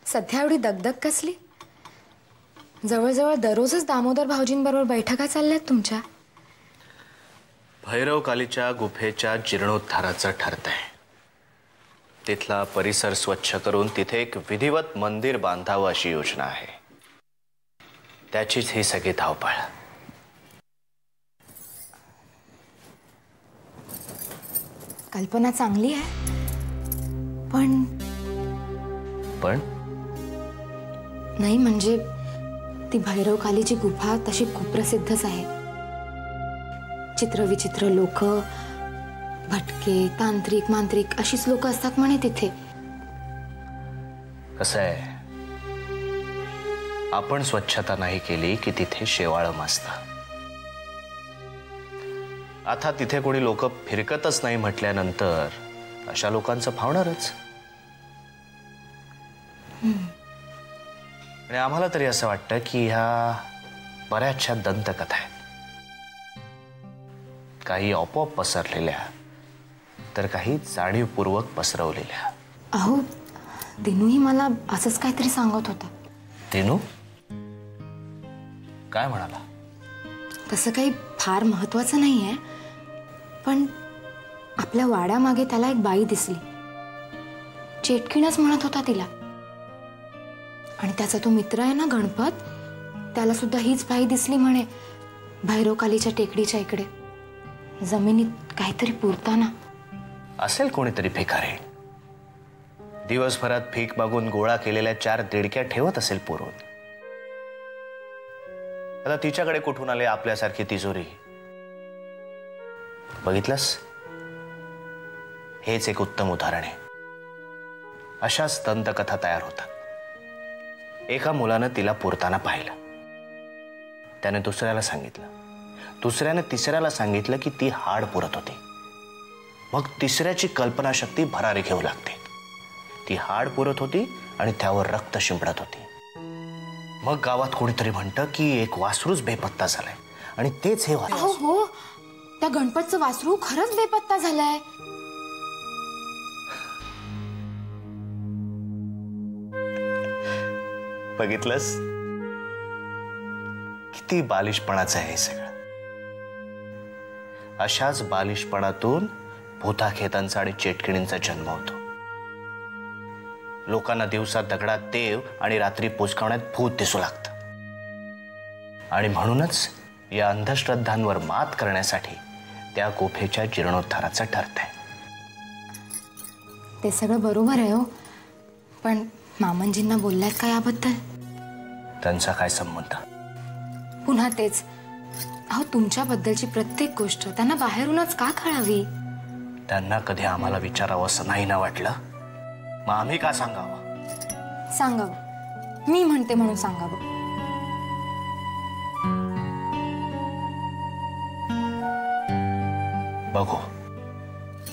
सध्या एवढी दगदग कसली? जवळजवळ दररोजच दामोदर भाऊजींबरोबर बैठका चालल्यात तुमच्या. भैरवकालीच्या गुफेच्या जीर्णोद्धाराचं ठरतंय. तिथला परिसर स्वच्छ करून तिथे एक विधिवत मंदिर बांधावं अशी योजना आहे. त्याचीच ही सगळी धावपळ. कल्पना चांगली आहे, पण नाही म्हणजे ती भैरवकालीची गुफा तशी कुप्रसिद्धच आहे. चित्रविचित्र लोक, भटके, तांत्रिक, मांत्रिक अशीच लोक असतात म्हणे तिथे. कसं आहे, आपण स्वच्छता नाही केली की तिथे शेवाळं माजतं. आता तिथे कोणी लोक फिरकतच नाही म्हटल्यानंतर अशा लोकांचं फावणारच. आणि आम्हाला तरी असं वाटतं की ह्या बऱ्याचशा दंतकथा आहेत. काही आपोआप पसरलेल्या तर काही जाणीवपूर्वक पसरवलेल्या. अहो, दिनूही मला असंच काहीतरी सांगत होता. दिनू काय म्हणाला? तसं काही फार महत्वाचं नाहीये, पण आपल्या वाड्यामागे त्याला एक बाई दिसली. चेटकीणच म्हणत होता तिला. आणि त्याचा तो मित्र आहे ना गणपत, त्याला सुद्धा हीच बाई दिसली म्हणे भैरवकालीच्या टेकडीच्या इकडे जमिनीत काहीतरी पुरताना. असेल कोणीतरी भिकारी. दिवसभरात भीक मागून गोळा केलेल्या 4 दिडक्या ठेवत असेल पुरून. आता तिच्याकडे कुठून आले आपल्यासारखी तिजोरी? बघितलंस, हेच एक उत्तम उदाहरण आहे. अशाच दंतकथा तयार होतात. एका मुलानं तिला पुरताना पाहिलं, त्याने दुसऱ्याला सांगितलं, दुसऱ्याने तिसऱ्याला सांगितलं की ती हाड पुरत होती. मग तिसऱ्याची कल्पनाशक्ती भरारी घेऊ लागते. ती हाड पुरत होती आणि त्यावर रक्त शिंपडत होती. मग गावात कोणीतरी म्हणतं की एक वासरूच बेपत्ता झालाय आणि तेच हे वासरू. हो, त्या गणपतचं वासरू खरंच बेपत्ता झालाय. बघितलंस, किती बालिशपणाचं आहे हे सगळं. अशाच बालिशपणातून भूताखेतांचा आणि चेटकिणींचा जन्म होतो. लोकांना दिवसा दगडात देव आणि रात्री पुचकावण्यात भूत दिसू लागतं. आणि म्हणूनच या अंधश्रद्धांवर मात करण्यासाठी त्या गुफेच्या जीर्णोद्धाराचं ठरतंय. ते सगळं बरोबर आहे हो, पण मामनजींना बोललात का याबद्दल? त्यांचा काय संबंध? पुन्हा तेच, अहो तुमच्याबद्दलची प्रत्येक गोष्ट त्यांना बाहेरूनच का कळावी? त्यांना कधी आम्हाला विचारावं असं नाही ना वाटलं? मग आम्ही का सांगावं? सांगावं, मी म्हणते म्हणून सांगावं.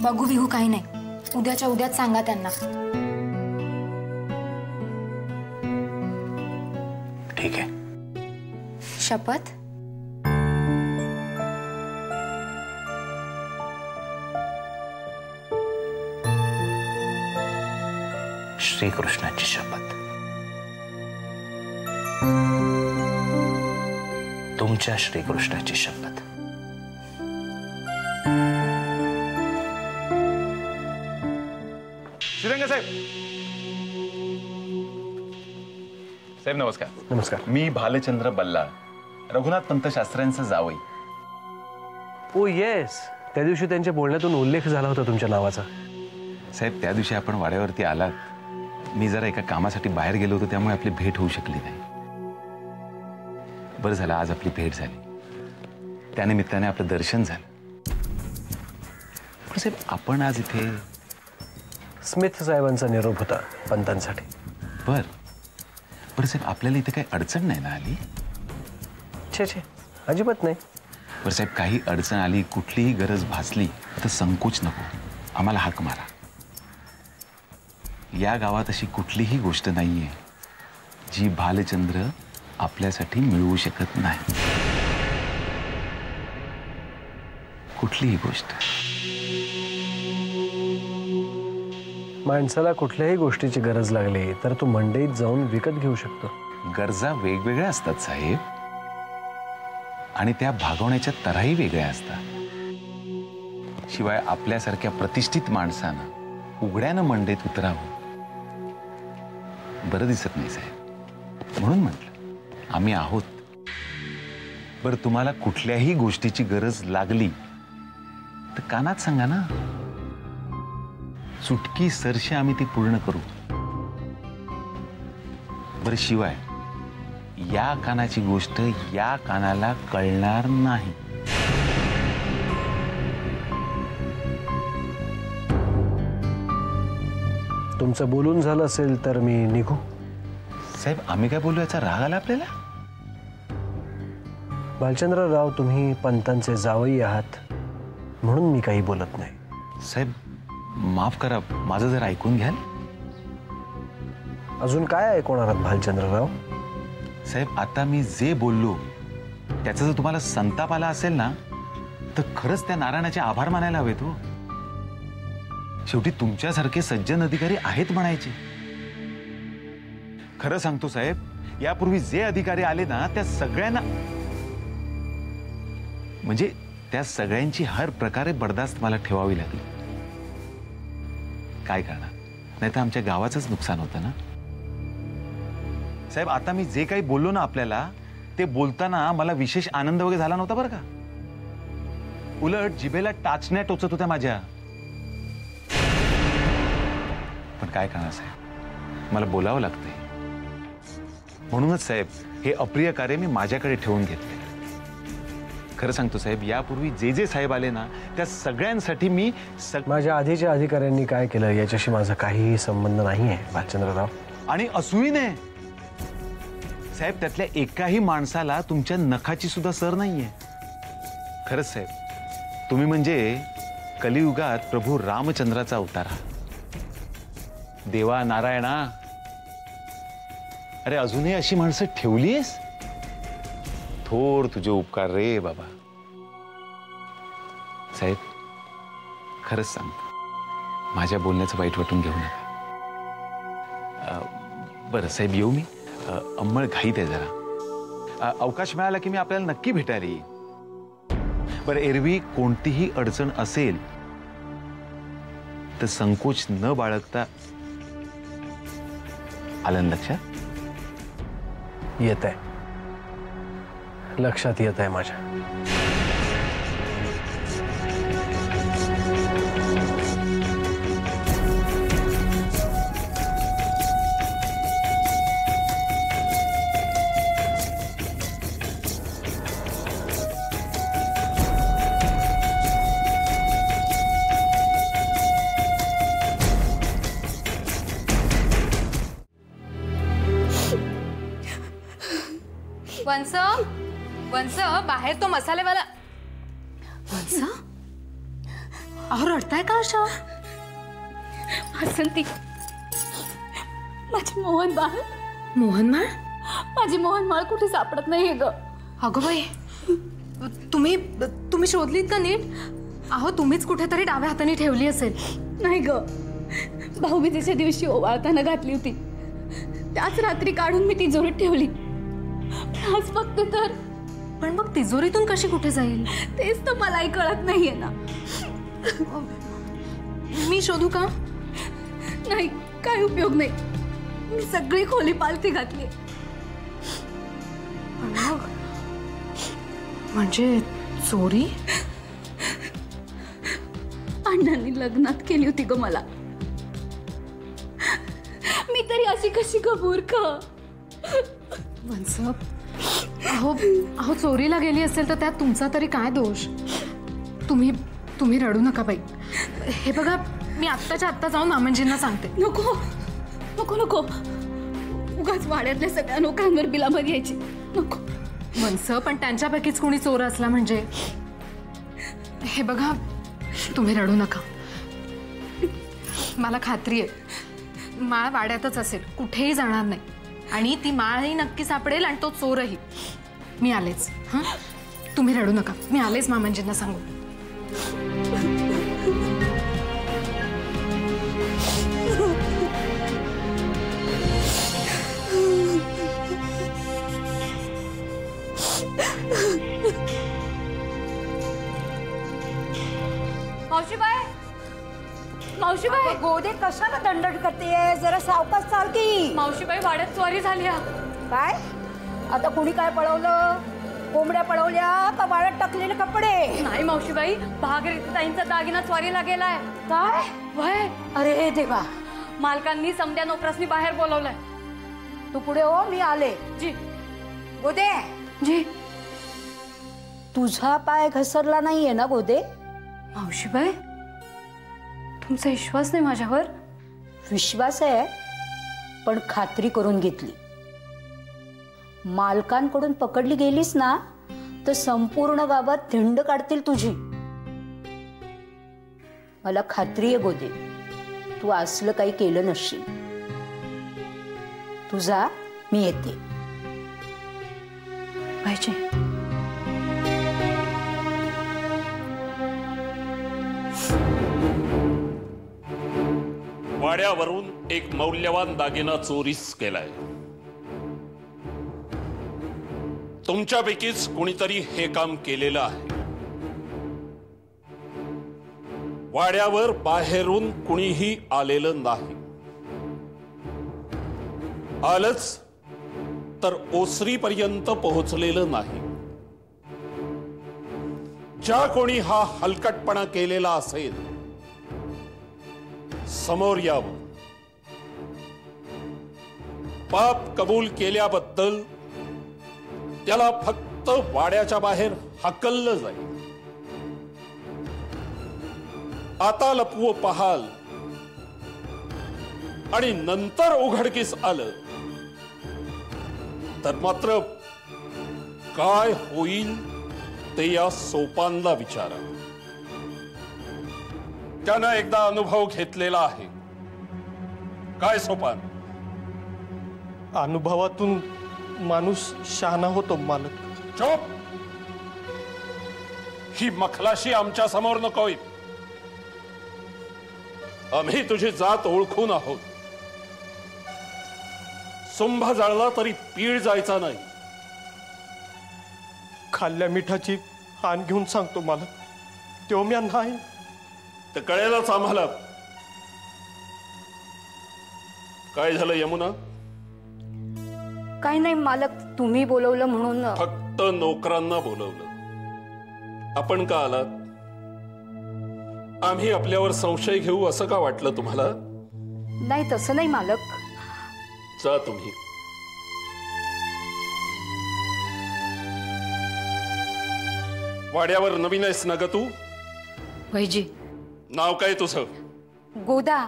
बघू बिहू काही नाही, उद्याच्या उद्याच सांगा त्यांना. ठीक आहे. शपथ? श्रीकृष्णाची शपथ. तुमच्या श्रीकृष्णाची शपथ. श्रीरंग साहेब. साहेब नमस्कार. नमस्कार. मी भालचंद्र बल्ला, रघुनाथ पंत शास्त्र्यांचा जावई. ओ येस, त्या दिवशी त्यांच्या बोलण्यातून उल्लेख झाला होता तुमच्या नावाचा. साहेब त्या दिवशी आपण वाड्यावरती आलात. मी जरा एका कामासाठी बाहेर गेलो होतो, त्यामुळे आपली भेट होऊ शकली नाही. बरं झालं आज आपली भेट झाली. त्यानिमित्ताने आपलं दर्शन झालं. पण साहेब आपण आज इथे स्मिथ साहेबांचा निरोप होता पंतांसाठी. बरं साहेब आपल्याला इथे काही अडचण नाही ना आली? छे अजिबात नाही. बरं साहेब काही अडचण आली, कुठलीही गरज भासली तर संकोच नको, आम्हाला हाक मारा. या गावात अशी कुठलीही गोष्ट नाहीये जी भालचंद्र आपल्यासाठी मिळवू शकत नाही. कुठलीही गोष्ट. माणसाला कुठल्याही गोष्टीची गरज लागली तर तो मंडईत जाऊन विकत घेऊ शकतो. गरजा वेगवेगळ्या असतात साहेब, आणि त्या भागवण्याच्या तराही वेगळ्या असतात. शिवाय आपल्यासारख्या प्रतिष्ठित माणसानं उघड्यानं मंडईत उतरावं बरं दिसत नाही साहेब, म्हणून म्हटलं आम्ही आहोत. बरं, तुम्हाला कुठल्याही गोष्टीची गरज लागली तर कानात सांगा ना, चुटकी सरशी आम्ही ती पूर्ण करू. बरं, शिवाय या कानाची गोष्ट या कानाला कळणार नाही. तुमचं बोलून झालं असेल तर मी निघू. साहेब, आम्ही काय बोलू याचा राग आला आपल्याला? भालचंद्रराव, तुम्ही पंतांचे जावई आहात म्हणून मी काही बोलत नाही. साहेब, माफ करा, माझं जर ऐकून घ्याल. अजून काय ऐकवणार आहात भालचंद्रराव? साहेब, आता मी जे बोललो त्याचा जर तुम्हाला संताप आला असेल ना, तर खरंच त्या नारायणाचे आभार मानायला हवेत हो. शेवटी तुमच्यासारखे सज्जन अधिकारी आहेत म्हणायचे. खरं सांगतो साहेब, यापूर्वी जे अधिकारी आले ना त्या सगळ्यांना, म्हणजे त्या सगळ्यांची हर प्रकारे बर्दास्त मला ठेवावी लागली. काय करणार, नाही तर आमच्या गावाचंच नुकसान होतं ना. साहेब, आता मी जे काही बोललो ना आपल्याला, ते बोलताना मला विशेष आनंद वगैरे झाला नव्हता बरं का. उलट जिभेला टाचण्या टोचत होत्या माझ्या. पण काय करणार साहेब, मला बोलावं लागतंय. म्हणूनच साहेब, हे अप्रिय कार्य मी माझ्याकडे ठेवून घेतले. खरं सांगतो साहेब, यापूर्वी जे जे साहेब आले ना त्या सगळ्यांसाठी मी माझ्या आधीच्या अधिकाऱ्यांनी काय केलं याच्याशी माझा काहीही संबंध नाही आहे भालचंद्रराव. आणि असूही नाही साहेब, त्यातल्या एकाही माणसाला तुमच्या नखाची सुद्धा सर नाहीये. खरंच साहेब, तुम्ही म्हणजे कलियुगात प्रभू रामचंद्राचा अवतार आहात. देवा नारायणा, अरे अजूनही अशी माणसं ठेवलीयस? थोर तुझे उपकार रे बाबा. साहेब, खरंच सांगतो, माझ्या बोलण्याचं वाईट वाटून घेऊ नका. बरं साहेब, येऊ मी? अंमळ घाईत आहे जरा. अवकाश मिळाला की मी आपल्याला नक्की भेटायला येईल. बरं, एरवी कोणतीही अडचण असेल तर संकोच न बाळगता आलं लक्षात? येत आहे, लक्षात येत आहे माझ्या. वंस, वंस, बाहेर तो मसालेवाला. वंस, अहो रडताय का अशा? वासंती, माझी मोहनमाळ. मोहनमाळ? माझी मोहनमाळ कुठे सापडत नाहीये ग. अगं बाई, तुम्ही शोधलीत का नीट? अहो, तुम्हीच कुठेतरी डाव्या हाताने ठेवली असेल. नाही ग, भाऊबीजेच्या दिवशी ओवाळताना घातली होती. त्याच रात्री काढून मी तिजोरीत ठेवली. आज बघते तर. पण मग तिजोरीतून कशी कुठे जाईल? तेच तर मलाही कळत नाहीये ना. मी शोधू का? नाही, काय उपयोग नाही. मी सगळी खोली पालथी घातली. म्हणजे चोरी? अण्णांनी लग्नात केली होती ग मला. मी तरी अशी कशी ग मूर्ख. वंस, अहो चोरीला गेली असेल तर त्यात तुमचा तरी काय दोष? तुम्ही रडू नका बाई. हे बघा, मी आत्ताच्या आत्ता जाऊन मामंजींना सांगते. नको नको नको, उगाच वाड्यातल्या सगळ्या लोकांवर बिलामत यायची नको. वंस, पण त्यांच्यापैकीच कोणी चोर असला म्हणजे? हे बघा, तुम्ही रडू नका. मला खात्री आहे माळ वाड्यातच असेल, कुठेही जाणार नाही. आणि ती माळही नक्की सापडेल आणि तो चोरही. मी आलेच. हां, तुम्ही रडू नका, मी आलेच मामंजींना सांगू. मावशीबाई, मावशीबाई, गोदे कशाला दंडट करते? जरा सावकाश चाल की. मावशीबाई, वाड्यात स्वारी झाली हा. काय आता कोणी काय पळवलं? कोंबड्या पळवल्या का वाड्यात टाकलेले कपडे? नाही मावशीबाई, भागीरथी ताईंचा दागिना स्वारीला गेलाय. काय? वय, अरे देवा. मालकांनी समद्या नोकरासनी बाहेर बोलवलंय. तू पुढे हो, मी आले. जी गोदे, जी. तुझा पाय घसरला नाहीये ना गोदे? मावशीबाई, तुमचा विश्वास नाही माझ्यावर? विश्वास आहे, पण खात्री करून घेतली. मालकांकडून पकडली गेलीस ना तर संपूर्ण गावात थिंड काढतील तुझी. मला खात्री आहे गोदे, तू असलं काही केलं नसशील. तुझा मी येते. पाहिजे. वाड्यावरून एक मौल्यवान दागिना चोरीस केलाय. तुमच्यापैकीच कोणीतरी हे काम केलेलं आहे. वाड्यावर बाहेरून कुणीही आलेलं नाही. आलंच तर ओसरीपर्यंत पोहोचलेलं नाही. ज्या कोणी हा हलकटपणा केलेला असेल समोर यावं. पाप कबूल केल्याबद्दल त्याला फक्त वाड्याच्या बाहेर हाकललं जाईल. आता लपवू पाहाल आणि नंतर उघडकीस आलं तर मात्र काय होईल ते या सोपानला विचारा. त्यानं एकदा अनुभव घेतलेला आहे. काय सोपान? अनुभवातून माणूस शहाणा होतो मालक. चुप. ही मखलाशी आमच्या समोर नकोय. आम्ही तुझी जात ओळखून आहोत. सुंभ जळला तरी पीळ जायचा नाही. खाल्ल्या मिठाची हान घेऊन सांगतो मालक, तो म्या नाही. तर कळेलच आम्हाला. काय झालं यमुना? काय नाही मालक, तुम्ही बोलवलं म्हणून. फक्त नोकरांना बोलवलं. आपण का आलात? आम्ही आपल्यावर संशय घेऊ असं का वाटलं तुम्हाला? नाही तसं नाही मालक. जा तुम्ही. वाड्यावर नवीन आहेस ना ग तू? वैजी. नाव काय तुझं? गोदा.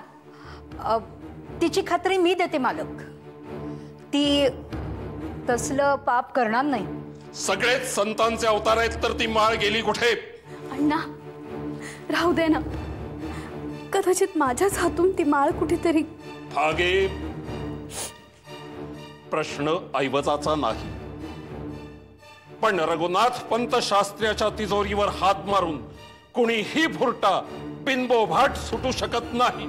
तिची खात्री मी देते मालक. ती तसलं पाप करणार नाही. सगळेच संतांचे अवतार आहेत तर ती माळ गेली कुठे? अण्णा, राहू दे ना. कदाचित माझ्याच हातून ती माळ कुठेतरी. भागे, प्रश्न ऐवजाचा नाही. पण रघुनाथ पंत शास्त्र्याच्या तिजोरीवर हात मारून कुणीही फुरटा बिनबोभाट सुटू शकत नाही.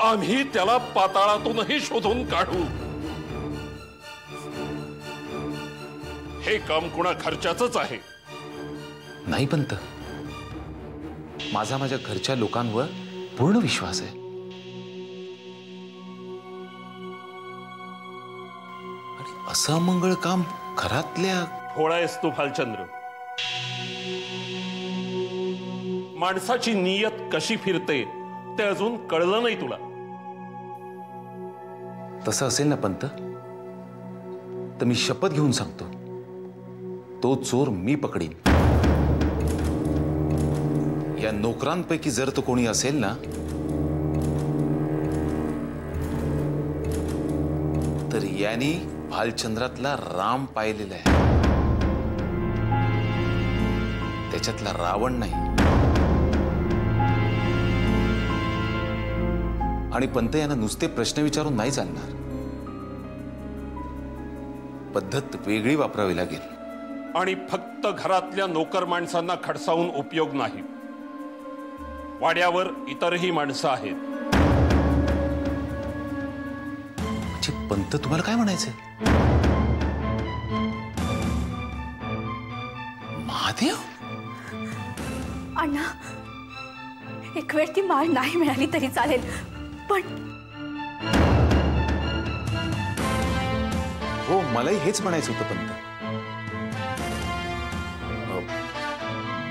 आम्ही त्याला पाताळातूनही शोधून काढू. हे काम कुणा खर्चाचंच आहे. नाही पंत, माझा माझ्या घरच्या लोकांवर पूर्ण विश्वास आहे. आणि असं अमंगळ काम घरातल्या. भोळायस तू भालचंद्र. माणसाची नियत कशी फिरते ते अजून कळलं नाही तुला. तसं असेल ना पंत, तर मी शपथ घेऊन सांगतो, तो चोर मी पकडीन. या नोकरांपैकी जर तो कोणी असेल ना, तर यानी भालचंद्रातला राम पाहिलेला आहे. त्याच्यातला रावण नाही. आणि पंत यांना नुसते प्रश्न विचारून नाही चालणार. पद्धत वेगळी वापरावी लागेल. आणि फक्त घरातल्या नोकर माणसांना खडसावून उपयोग नाही. वाड्यावर इतरही माणसं आहेत. म्हणजे पंत तुम्हाला काय म्हणायचंय? महादेव? अण्णा, एक वेळ ती माळ नाही मिळाली तरी चालेल, पण हो, मलाही हेच म्हणायचं होतं पंत.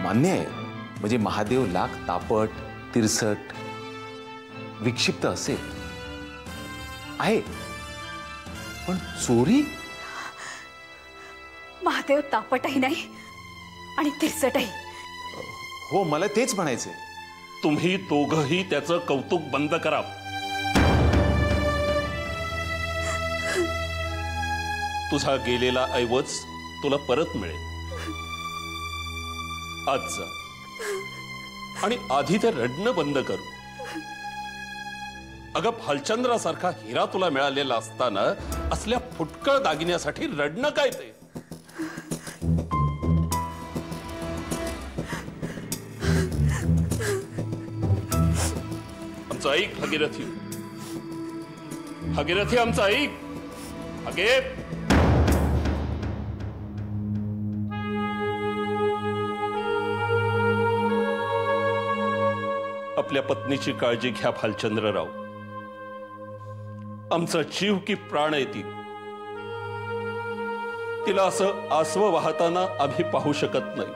मान्य आहे, म्हणजे महादेव लाख तापट, तिरसट, विक्षिप्त असेल आहे, पण चोरी? महादेव तापटही नाही आणि तिरसटही. हो, मला तेच म्हणायचंय. तुम्ही दोघंही त्याचं कौतुक बंद करा. तुझा गेलेला ऐवज तुला परत मिळेल. आज जा आणि आधी ते रडणं बंद करू. अगं, भालचंद्रासारखा हिरा तुला मिळालेला असताना असल्या फुटकळ दागिन्यासाठी रडणं काय ते? आमचं ऐक भागीरथी, भागीरथी आमचं ऐक. अगे, आपल्या पत्नीची काळजी घ्या भालचंद्रराव. आमचा जीव की प्राण आहे ती. तिला असं आसव वाहताना आम्ही पाहू शकत नाही.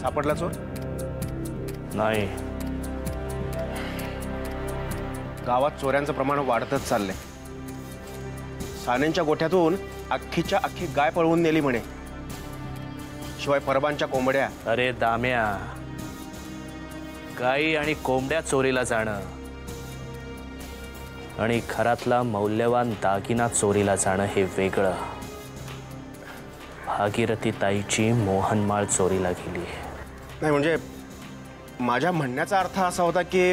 सापडला चोर? नाही. गावात चोऱ्यांचं प्रमाण वाढतच चाललंय. सानेंच्या गोठ्यातून अख्खीच्या अख्खी गाय पळवून नेली म्हणे. शिवाय परबांच्या कोंबड्या. अरे दाम्या, गाई आणि कोंबड्या चोरीला जाणं आणि घरातला मौल्यवान दागिना चोरीला जाणं हे वेगळं. भागीरथी ताईची मोहनमाळ चोरीला गेली. नाही, म्हणजे माझ्या म्हणण्याचा अर्थ असा होता की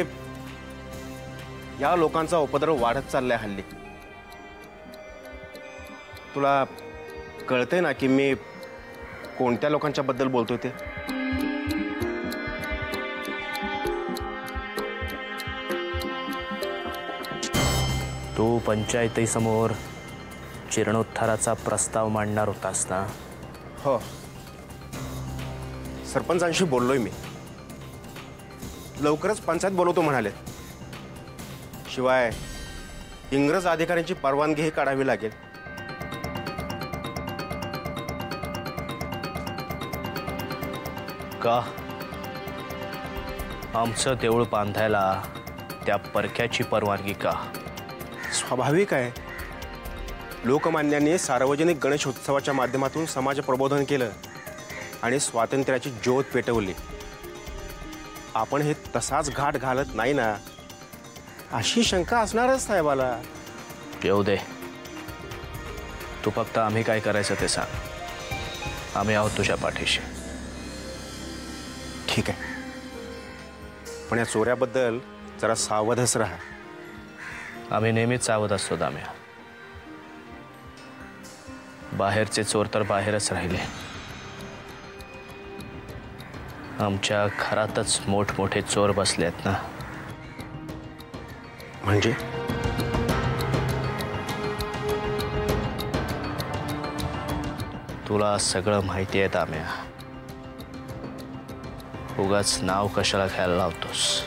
या लोकांचा उपद्रव वाढत चाललाय हल्ली. तुला कळतंय ना की मी कोणत्या लोकांच्या बद्दल बोलतोय ते? तू पंचायतीसमोर जीर्णोद्धाराचा प्रस्ताव मांडणार होतास ना? हो, सरपंचांशी बोललोय मी. लवकरच पंचायत बोलवतो म्हणाले. शिवाय इंग्रज अधिकाऱ्यांची परवानगीही काढावी लागेल. का? आमचं देऊळ बांधायला त्या परक्याची परवानगी का? स्वाभाविक आहे. लोकमान्यांनी सार्वजनिक गणेशोत्सवाच्या माध्यमातून समाज प्रबोधन केलं आणि स्वातंत्र्याची ज्योत पेटवली. आपण हे तसाच घाट घालत नाही ना, अशी शंका असणारच साहेबाला. येऊ दे. तू फक्त आम्ही काय करायचं ते सांग. आम्ही आहोत तुझ्या पाठीशी. ठीक आहे, पण या चोऱ्याबद्दल जरा सावधच राहा. आम्ही नेहमीच सावध असतो दाम्या. बाहेरचे चोर तर बाहेरच राहिले. आमच्या घरातच मोठमोठे चोर बसले आहेत ना. म्हणजे तुला सगळं माहिती आहे दाम्या. उगाच नाव कशाला घ्यायला लावतोस?